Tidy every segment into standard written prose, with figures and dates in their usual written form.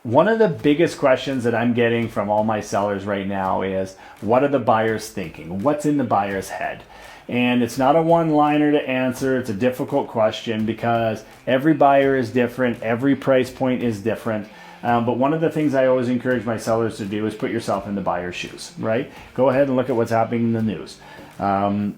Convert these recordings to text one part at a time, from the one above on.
One of the biggest questions that I'm getting from all my sellers right now is, what are the buyers thinking? What's in the buyer's head? And it's not a one-liner to answer. It's a difficult question because every buyer is different. Every price point is different. But one of the things I always encourage my sellers to do is put yourself in the buyer's shoes, right? Go ahead and look at what's happening in the news.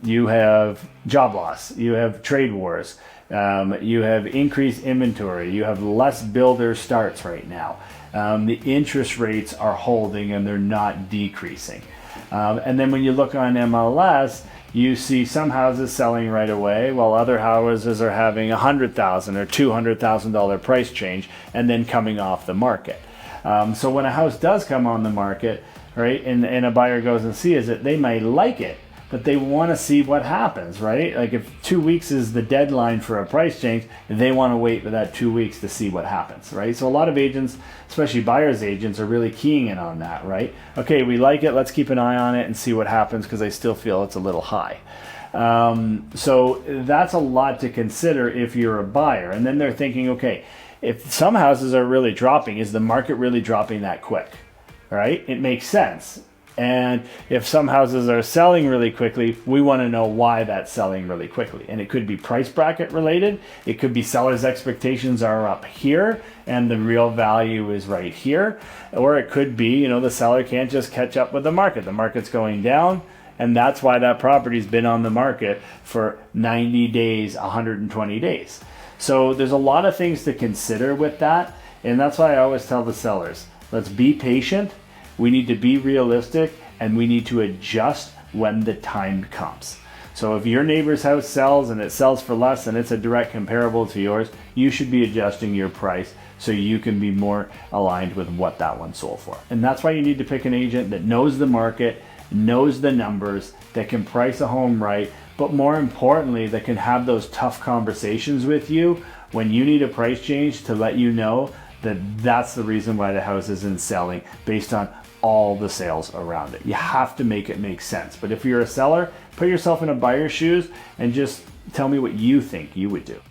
You have job loss. You have trade wars. You have increased inventory. You have less builder starts right now. The interest rates are holding and they're not decreasing. And then when you look on MLS, you see some houses selling right away while other houses are having $100,000 or $200,000 price change and then coming off the market. So when a house does come on the market, right, and a buyer goes and sees it, they may like it, but they want to see what happens, right? Like if 2 weeks is the deadline for a price change, they want to wait for that 2 weeks to see what happens, right? So a lot of agents, especially buyer's agents, are really keying in on that, right? Okay, we like it, let's keep an eye on it and see what happens because I still feel it's a little high. So that's a lot to consider if you're a buyer. And then they're thinking, okay, if some houses are really dropping, is the market really dropping that quick, right? It makes sense. And if some houses are selling really quickly, we want to know why that's selling really quickly. And it could be price bracket related. It could be sellers' expectations are up here and the real value is right here. Or it could be, the seller can't just catch up with the market. The market's going down, and that's why that property's been on the market for 90 days, 120 days. So there's a lot of things to consider with that. And that's why I always tell the sellers, let's be patient. We need to be realistic and we need to adjust when the time comes. So if your neighbor's house sells and it sells for less and it's a direct comparable to yours, you should be adjusting your price so you can be more aligned with what that one sold for. And that's why you need to pick an agent that knows the market, knows the numbers, that can price a home right, but more importantly, that can have those tough conversations with you when you need a price change to let you know that that's the reason why the house isn't selling based on all the sales around it. You have to make it make sense. But if you're a seller, put yourself in a buyer's shoes and just tell me what you think you would do.